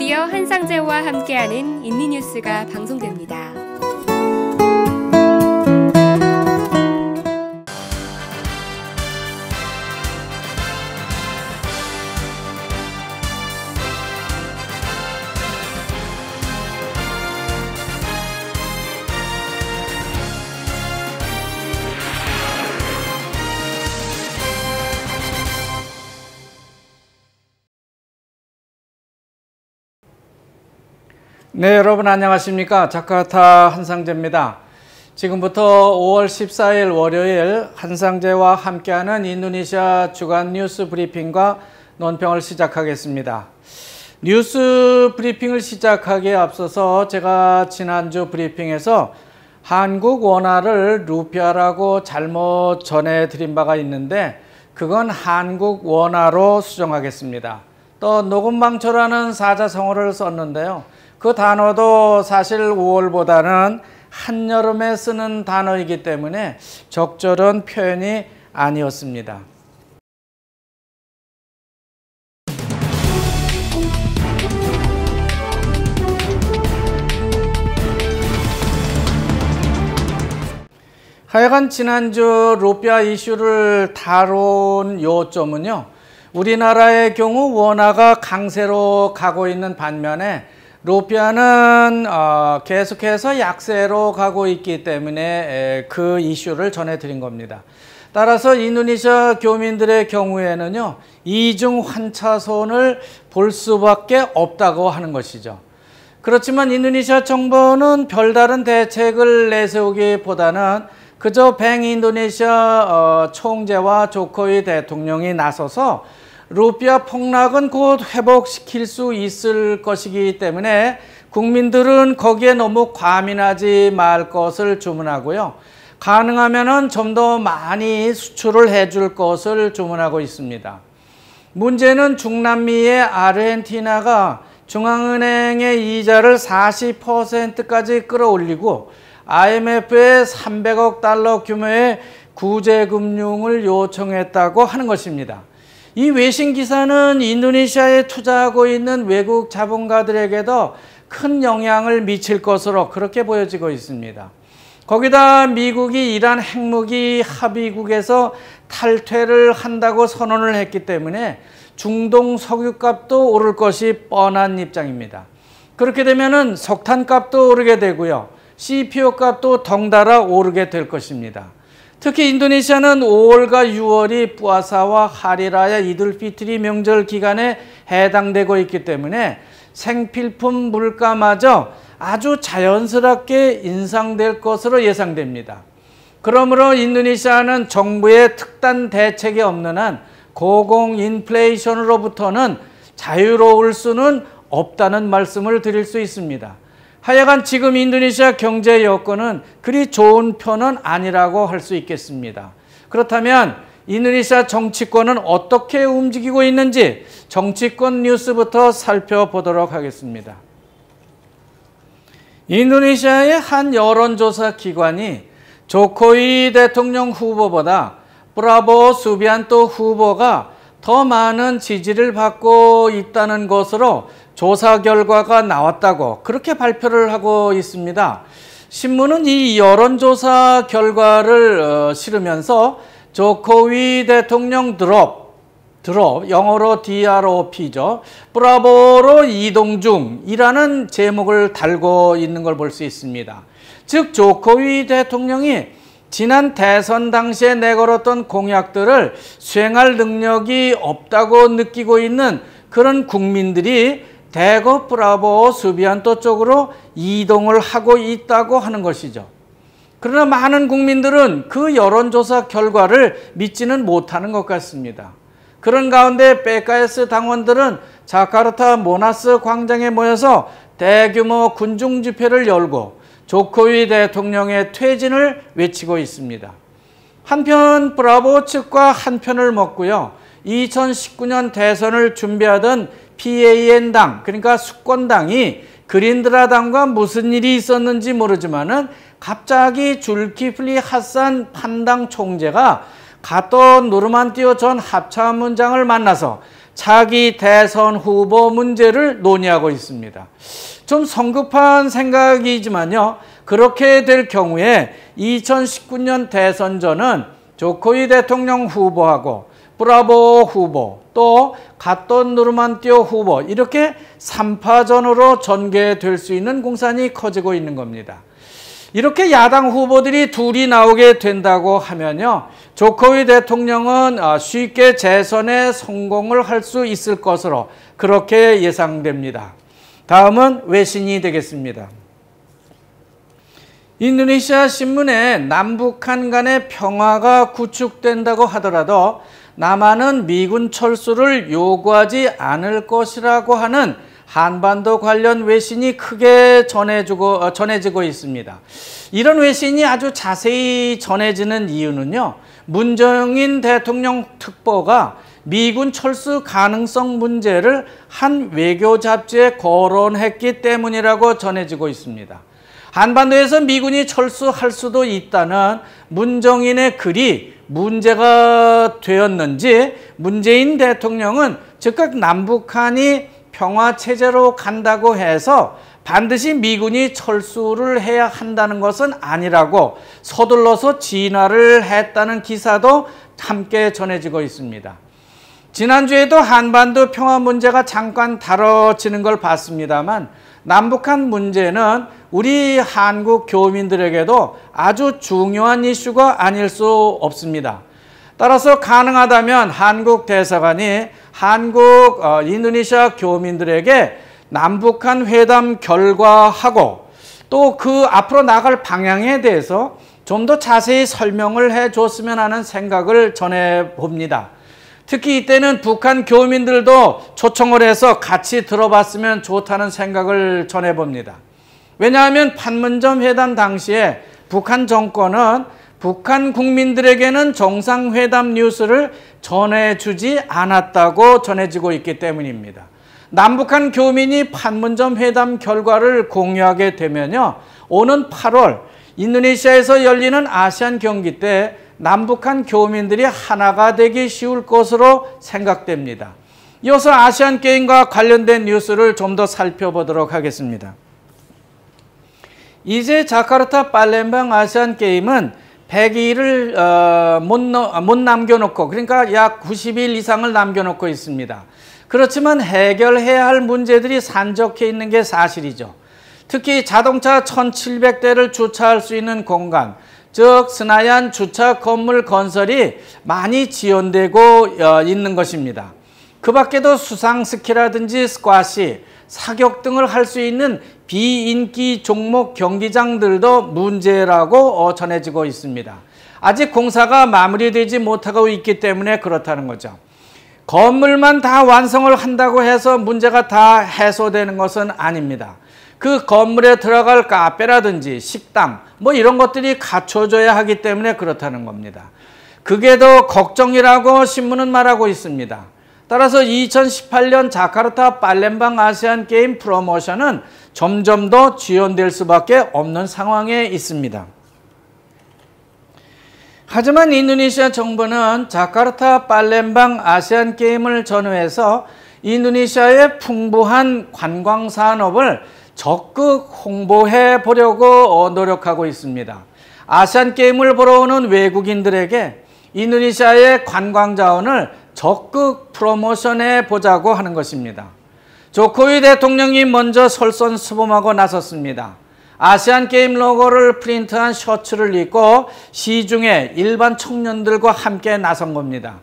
드디어 한상재와 함께하는 인리뉴스가 방송됩니다. 네, 여러분 안녕하십니까? 자카르타 한상재입니다. 지금부터 5월 14일 월요일 한상재와 함께하는 인도네시아 주간 뉴스 브리핑과 논평을 시작하겠습니다. 뉴스 브리핑을 시작하기에 앞서서 제가 지난주 브리핑에서 한국 원화를 루피아라고 잘못 전해드린 바가 있는데 그건 한국 원화로 수정하겠습니다. 또 녹음방초라는 사자성어를 썼는데요. 그 단어도 사실 5월보다는 한여름에 쓰는 단어이기 때문에 적절한 표현이 아니었습니다. 하여간 지난주 루피아 이슈를 다룬 요점은요. 우리나라의 경우 원화가 강세로 가고 있는 반면에 루피아는 계속해서 약세로 가고 있기 때문에 그 이슈를 전해드린 겁니다. 따라서 인도네시아 교민들의 경우에는요. 이중 환차손을 볼 수밖에 없다고 하는 것이죠. 그렇지만 인도네시아 정부는 별다른 대책을 내세우기보다는 그저 뱅 인도네시아 총재와 조코위 대통령이 나서서 루피아 폭락은 곧 회복시킬 수 있을 것이기 때문에 국민들은 거기에 너무 과민하지 말 것을 주문하고요. 가능하면은 좀 더 많이 수출을 해줄 것을 주문하고 있습니다. 문제는 중남미의 아르헨티나가 중앙은행의 이자를 40%까지 끌어올리고 IMF에 300억 달러 규모의 구제금융을 요청했다고 하는 것입니다. 이 외신 기사는 인도네시아에 투자하고 있는 외국 자본가들에게도 큰 영향을 미칠 것으로 그렇게 보여지고 있습니다. 거기다 미국이 이란 핵무기 합의국에서 탈퇴를 한다고 선언을 했기 때문에 중동 석유값도 오를 것이 뻔한 입장입니다. 그렇게 되면은 석탄값도 오르게 되고요. CPU 값도 덩달아 오르게 될 것입니다. 특히 인도네시아는 5월과 6월이 뿌아사와 하리라야 이들피트리 명절 기간에 해당되고 있기 때문에 생필품 물가마저 아주 자연스럽게 인상될 것으로 예상됩니다. 그러므로 인도네시아는 정부의 특단 대책이 없는 한 고공 인플레이션으로부터는 자유로울 수는 없다는 말씀을 드릴 수 있습니다. 하여간 지금 인도네시아 경제 여건은 그리 좋은 편은 아니라고 할 수 있겠습니다. 그렇다면 인도네시아 정치권은 어떻게 움직이고 있는지 정치권 뉴스부터 살펴보도록 하겠습니다. 인도네시아의 한 여론조사 기관이 조코위 대통령 후보보다 프라보우 수비안토 후보가 더 많은 지지를 받고 있다는 것으로 조사 결과가 나왔다고 그렇게 발표를 하고 있습니다. 신문은 이 여론조사 결과를 실으면서 조코위 대통령 드롭, 영어로 DROP죠. 브라보로 이동 중이라는 제목을 달고 있는 걸 볼 수 있습니다. 즉 조코위 대통령이 지난 대선 당시에 내걸었던 공약들을 수행할 능력이 없다고 느끼고 있는 그런 국민들이 대거 브라보우 수비안토 쪽으로 이동을 하고 있다고 하는 것이죠. 그러나 많은 국민들은 그 여론조사 결과를 믿지는 못하는 것 같습니다. 그런 가운데 PKS 당원들은 자카르타 모나스 광장에 모여서 대규모 군중 집회를 열고 조코위 대통령의 퇴진을 외치고 있습니다. 한편 브라보우 측과 한편을 먹고요. 2019년 대선을 준비하던 PAN당, 그러니까 수권당이 그린드라당과 무슨 일이 있었는지 모르지만은 갑자기 줄키플리 하산 판당 총재가 가토 누르만티오 전 합참원장을 만나서 차기 대선 후보 문제를 논의하고 있습니다. 좀 성급한 생각이지만요. 그렇게 될 경우에 2019년 대선 전은 조코이 대통령 후보하고 브라보 후보 또 갓돈 누르만띠오 후보 이렇게 3파전으로 전개될 수 있는 공산이 커지고 있는 겁니다. 이렇게 야당 후보들이 둘이 나오게 된다고 하면요. 조코이 대통령은 쉽게 재선에 성공을 할 수 있을 것으로 그렇게 예상됩니다. 다음은 외신이 되겠습니다. 인도네시아 신문에 남북한 간의 평화가 구축된다고 하더라도 남한은 미군 철수를 요구하지 않을 것이라고 하는 한반도 관련 외신이 크게 전해지고 있습니다. 이런 외신이 아주 자세히 전해지는 이유는요. 문정인 대통령 특보가 미군 철수 가능성 문제를 한 외교 잡지에 거론했기 때문이라고 전해지고 있습니다. 한반도에서 미군이 철수할 수도 있다는 문정인의 글이 문제가 되었는지 문재인 대통령은 즉각 남북한이 평화체제로 간다고 해서 반드시 미군이 철수를 해야 한다는 것은 아니라고 서둘러서 진화를 했다는 기사도 함께 전해지고 있습니다. 지난주에도 한반도 평화 문제가 잠깐 다뤄지는 걸 봤습니다만 남북한 문제는 우리 한국 교민들에게도 아주 중요한 이슈가 아닐 수 없습니다. 따라서 가능하다면 한국 대사관이 한국 인도네시아 교민들에게 남북한 회담 결과하고 또 그 앞으로 나갈 방향에 대해서 좀 더 자세히 설명을 해줬으면 하는 생각을 전해봅니다. 특히 이때는 북한 교민들도 초청을 해서 같이 들어봤으면 좋다는 생각을 전해봅니다. 왜냐하면 판문점 회담 당시에 북한 정권은 북한 국민들에게는 정상회담 뉴스를 전해주지 않았다고 전해지고 있기 때문입니다. 남북한 교민이 판문점 회담 결과를 공유하게 되면요. 오는 8월 인도네시아에서 열리는 아시안 경기 때 남북한 교민들이 하나가 되기 쉬울 것으로 생각됩니다. 이어서 아시안 게임과 관련된 뉴스를 좀 더 살펴보도록 하겠습니다. 이제 자카르타 팔렘방 아시안 게임은 100일을 못 남겨놓고 그러니까 약 90일 이상을 남겨놓고 있습니다. 그렇지만 해결해야 할 문제들이 산적해 있는 게 사실이죠. 특히 자동차 1700대를 주차할 수 있는 공간 즉 스나얀 주차 건물 건설이 많이 지연되고 있는 것입니다. 그 밖에도 수상 스키라든지 스쿼시, 사격 등을 할 수 있는 비인기 종목 경기장들도 문제라고 전해지고 있습니다. 아직 공사가 마무리되지 못하고 있기 때문에 그렇다는 거죠. 건물만 다 완성을 한다고 해서 문제가 다 해소되는 것은 아닙니다. 그 건물에 들어갈 카페라든지 식당 뭐 이런 것들이 갖춰져야 하기 때문에 그렇다는 겁니다. 그게 더 걱정이라고 신문은 말하고 있습니다. 따라서 2018년 자카르타 팔렘방 아시안 게임 프로모션은 점점 더 지연될 수밖에 없는 상황에 있습니다. 하지만 인도네시아 정부는 자카르타 팔렘방 아시안 게임을 전후해서 인도네시아의 풍부한 관광 산업을 적극 홍보해 보려고 노력하고 있습니다. 아시안 게임을 보러 오는 외국인들에게 인도네시아의 관광 자원을 적극 프로모션해 보자고 하는 것입니다. 조코이 대통령이 먼저 솔선수범하고 나섰습니다. 아시안 게임 로고를 프린트한 셔츠를 입고 시중에 일반 청년들과 함께 나선 겁니다.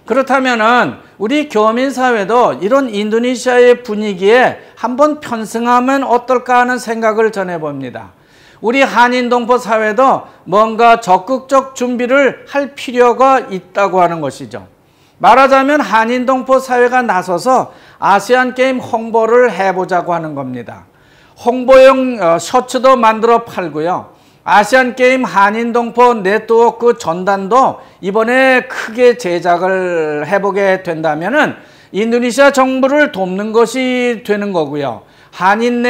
그렇다면은 우리 교민사회도 이런 인도네시아의 분위기에 한번 편승하면 어떨까 하는 생각을 전해봅니다. 우리 한인동포 사회도 뭔가 적극적 준비를 할 필요가 있다고 하는 것이죠. 말하자면 한인동포 사회가 나서서 아시안게임 홍보를 해보자고 하는 겁니다. 홍보용 셔츠도 만들어 팔고요. 아시안게임 한인동포 네트워크 전단도 이번에 크게 제작을 해보게 된다면은 인도네시아 정부를 돕는 것이 되는 거고요. 한인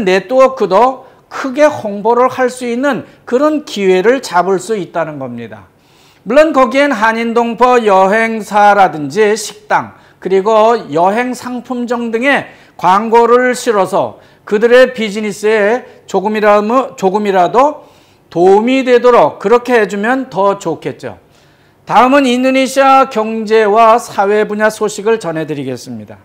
네트워크도 크게 홍보를 할 수 있는 그런 기회를 잡을 수 있다는 겁니다. 물론 거기엔 한인동포 여행사라든지 식당 그리고 여행 상품점 등의 광고를 실어서 그들의 비즈니스에 조금이라도 도움이 되도록 그렇게 해주면 더 좋겠죠. 다음은 인도네시아 경제와 사회 분야 소식을 전해드리겠습니다.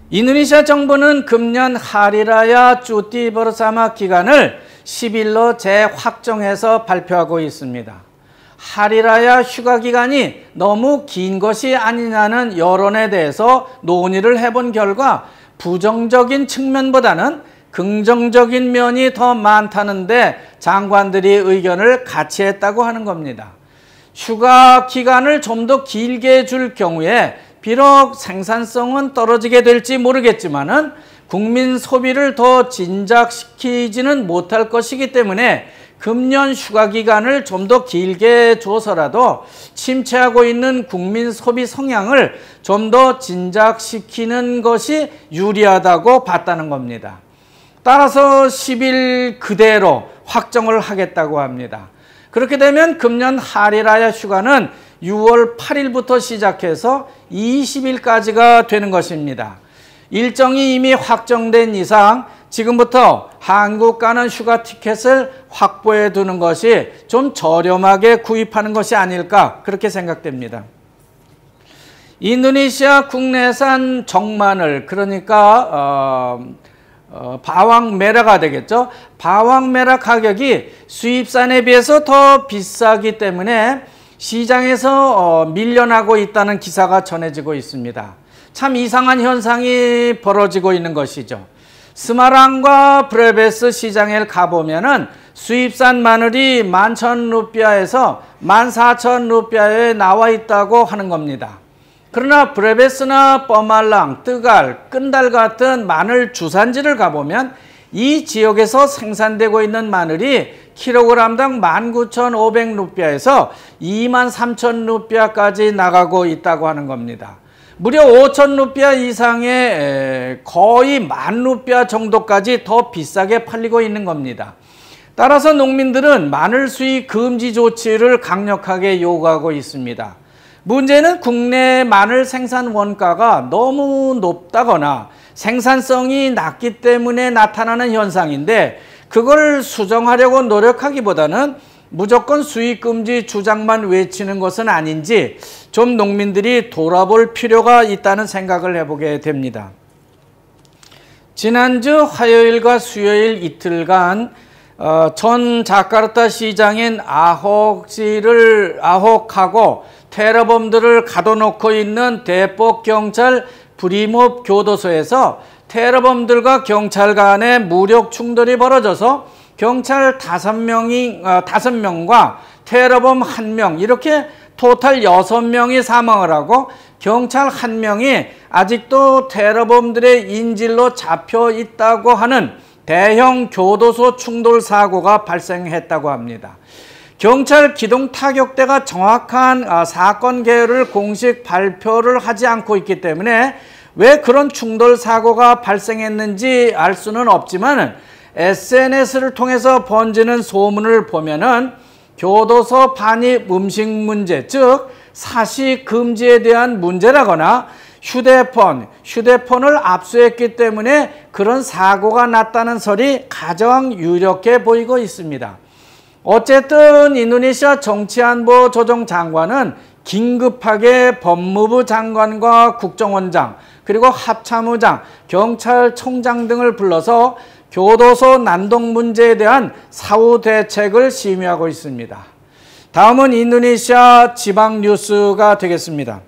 인도네시아 정부는 금년 하리라야 cuti bersama 기간을 10일로 재확정해서 발표하고 있습니다. 하리라야 휴가 기간이 너무 긴 것이 아니냐는 여론에 대해서 논의를 해본 결과 부정적인 측면보다는 긍정적인 면이 더 많다는데 장관들이 의견을 같이 했다고 하는 겁니다. 휴가 기간을 좀 더 길게 줄 경우에 비록 생산성은 떨어지게 될지 모르겠지만은 국민 소비를 더 진작시키지는 못할 것이기 때문에 금년 휴가 기간을 좀 더 길게 줘서라도 침체하고 있는 국민 소비 성향을 좀 더 진작시키는 것이 유리하다고 봤다는 겁니다. 따라서 10일 그대로 확정을 하겠다고 합니다. 그렇게 되면 금년 하리라야 휴가는 6월 8일부터 시작해서 20일까지가 되는 것입니다. 일정이 이미 확정된 이상 지금부터 한국 가는 휴가 티켓을 확보해 두는 것이 좀 저렴하게 구입하는 것이 아닐까 그렇게 생각됩니다. 인도네시아 국내산 정마늘 그러니까 바왕 메라가 되겠죠. 바왕 메라 가격이 수입산에 비해서 더 비싸기 때문에 시장에서 밀려나고 있다는 기사가 전해지고 있습니다. 참 이상한 현상이 벌어지고 있는 것이죠. 스마랑과 브레베스 시장에 가보면은 수입산 마늘이 11,000루피아에서 14,000루피아에 나와 있다고 하는 겁니다. 그러나 브레베스나 뻐말랑, 뜨갈, 끈달 같은 마늘 주산지를 가보면 이 지역에서 생산되고 있는 마늘이 킬로그램당 19,500루피아에서 23,000루피아까지 나가고 있다고 하는 겁니다. 무려 5,000루피아 이상의 거의 10,000루피아 정도까지 더 비싸게 팔리고 있는 겁니다. 따라서 농민들은 마늘 수입 금지 조치를 강력하게 요구하고 있습니다. 문제는 국내 마늘 생산 원가가 너무 높다거나 생산성이 낮기 때문에 나타나는 현상인데 그걸 수정하려고 노력하기보다는 무조건 수입 금지 주장만 외치는 것은 아닌지 좀 농민들이 돌아볼 필요가 있다는 생각을 해보게 됩니다. 지난주 화요일과 수요일 이틀간 전 자카르타 시장인 아혹하고 테러범들을 가둬놓고 있는 대폭 경찰 브리몹 교도소에서 테러범들과 경찰 간의 무력 충돌이 벌어져서 경찰 5명과 테러범 1명 이렇게 토탈 6명이 사망을 하고 경찰 1명이 아직도 테러범들의 인질로 잡혀 있다고 하는 대형 교도소 충돌 사고가 발생했다고 합니다. 경찰 기동타격대가 정확한 사건 개요를 공식 발표를 하지 않고 있기 때문에 왜 그런 충돌 사고가 발생했는지 알 수는 없지만 SNS를 통해서 번지는 소문을 보면은 교도소 반입 음식 문제, 즉 사시 금지에 대한 문제라거나 휴대폰을 압수했기 때문에 그런 사고가 났다는 설이 가장 유력해 보이고 있습니다. 어쨌든 인도네시아 정치안보 조정장관은 긴급하게 법무부 장관과 국정원장 그리고 합참의장, 경찰총장 등을 불러서 교도소 난동 문제에 대한 사후 대책을 심의하고 있습니다. 다음은 인도네시아 지방 뉴스가 되겠습니다.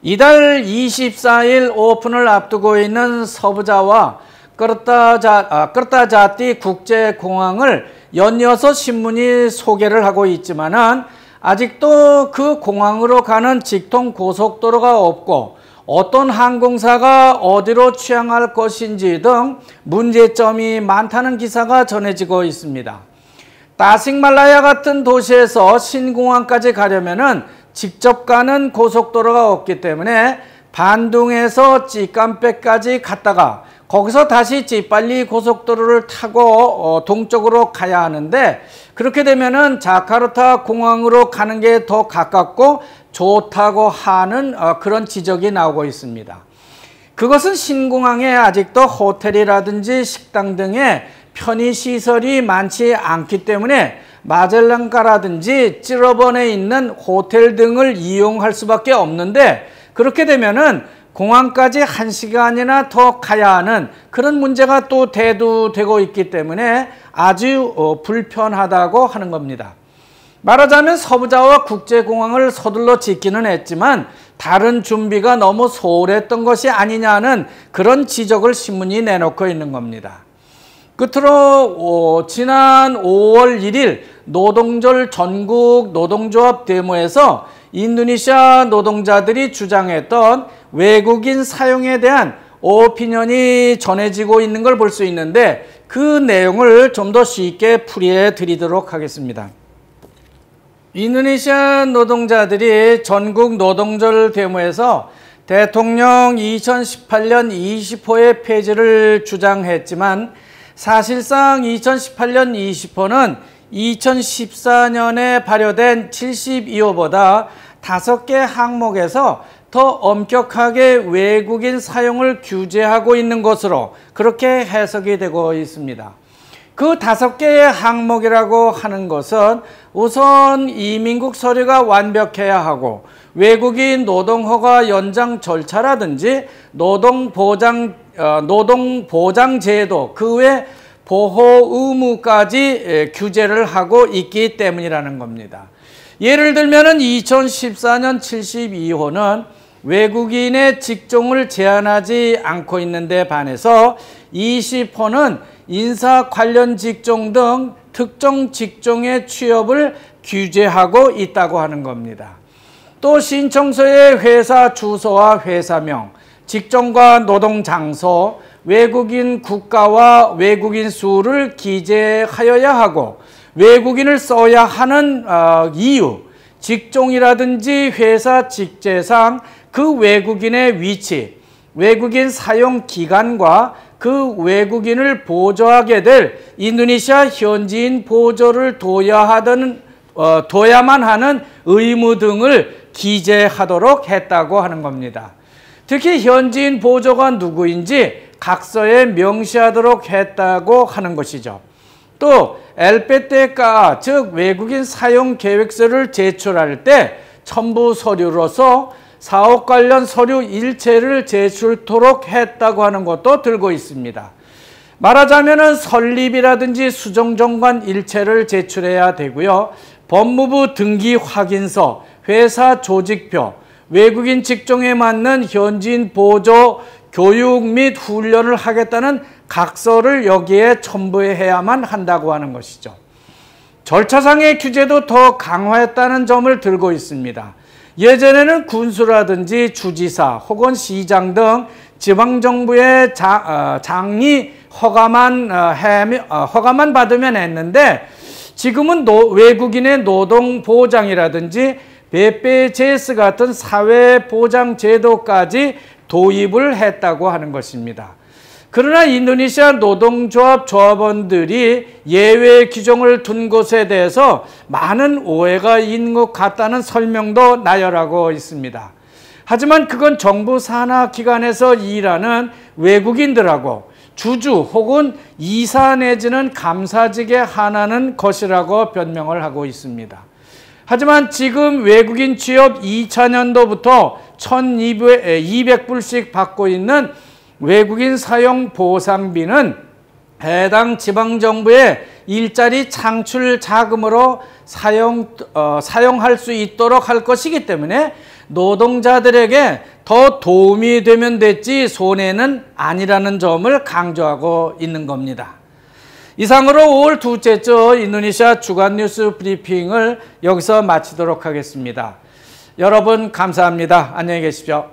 이달 24일 오픈을 앞두고 있는 서부자와 끄르타자티 국제공항을 연이어서 신문이 소개를 하고 있지만은 아직도 그 공항으로 가는 직통 고속도로가 없고 어떤 항공사가 어디로 취항할 것인지 등 문제점이 많다는 기사가 전해지고 있습니다. 타식말라야 같은 도시에서 신공항까지 가려면은 직접 가는 고속도로가 없기 때문에 반둥에서 찌깜백까지 갔다가 거기서 다시 찌빨리 고속도로를 타고 동쪽으로 가야 하는데 그렇게 되면은 자카르타 공항으로 가는 게 더 가깝고 좋다고 하는 그런 지적이 나오고 있습니다. 그것은 신공항에 아직도 호텔이라든지 식당 등의 편의시설이 많지 않기 때문에 마젤랑가라든지 찌러번에 있는 호텔 등을 이용할 수밖에 없는데 그렇게 되면은 공항까지 1시간이나 더 가야 하는 그런 문제가 또 대두되고 있기 때문에 아주 불편하다고 하는 겁니다. 말하자면 서부자와 국제공항을 서둘러 짓기는 했지만 다른 준비가 너무 소홀했던 것이 아니냐는 그런 지적을 신문이 내놓고 있는 겁니다. 끝으로 지난 5월 1일 노동절 전국 노동조합 데모에서 인도네시아 노동자들이 주장했던 외국인 사용에 대한 오피니언이 전해지고 있는 걸 볼 수 있는데 그 내용을 좀 더 쉽게 풀이해 드리도록 하겠습니다. 인도네시아 노동자들이 전국 노동절 데모에서 대통령 2018년 20호의 폐지를 주장했지만 사실상 2018년 20호는 2014년에 발효된 72호보다 5개 항목에서 더 엄격하게 외국인 사용을 규제하고 있는 것으로 그렇게 해석이 되고 있습니다. 그 5개의 항목이라고 하는 것은 우선 이민국 서류가 완벽해야 하고 외국인 노동허가 연장 절차라든지 노동보장제도 그 외 보호 의무까지 규제를 하고 있기 때문이라는 겁니다. 예를 들면 2014년 72호는 외국인의 직종을 제한하지 않고 있는데 반해서 20호는 인사 관련 직종 등 특정 직종의 취업을 규제하고 있다고 하는 겁니다. 또 신청서의 회사 주소와 회사명, 직종과 노동 장소, 외국인 국가와 외국인 수를 기재하여야 하고 외국인을 써야 하는 이유, 직종이라든지 회사 직제상 그 외국인의 위치, 외국인 사용 기간과 그 외국인을 보조하게 될 인도네시아 현지인 보조를 둬야만 하는 의무 등을 기재하도록 했다고 하는 겁니다. 특히 현지인 보조가 누구인지 각서에 명시하도록 했다고 하는 것이죠. 또 LPTK, 즉 외국인 사용 계획서를 제출할 때 첨부 서류로서 사업 관련 서류 일체를 제출토록 했다고 하는 것도 들고 있습니다. 말하자면 설립이라든지 수정정관 일체를 제출해야 되고요. 법무부 등기 확인서, 회사 조직표, 외국인 직종에 맞는 현지인 보조 교육 및 훈련을 하겠다는 각서를 여기에 첨부해야만 한다고 하는 것이죠. 절차상의 규제도 더 강화했다는 점을 들고 있습니다. 예전에는 군수라든지 주지사 혹은 시장 등 지방정부의 장이 허가만 받으면 했는데 지금은 외국인의 노동보장이라든지 BPJS 같은 사회보장제도까지 도입을 했다고 하는 것입니다. 그러나 인도네시아 노동조합 조합원들이 예외 규정을 둔 것에 대해서 많은 오해가 있는 것 같다는 설명도 나열하고 있습니다. 하지만 그건 정부 산하 기관에서 일하는 외국인들하고 주주 혹은 이사 내지는 감사직에 한하는 것이라고 변명을 하고 있습니다. 하지만 지금 외국인 취업 2000년도부터 1200불씩 받고 있는 외국인 사용 보상비는 해당 지방정부의 일자리 창출 자금으로 사용할 수 있도록 할 것이기 때문에 노동자들에게 더 도움이 되면 됐지 손해는 아니라는 점을 강조하고 있는 겁니다. 이상으로 5월 둘째 주 인도네시아 주간 뉴스 브리핑을 여기서 마치도록 하겠습니다. 여러분 감사합니다. 안녕히 계십시오.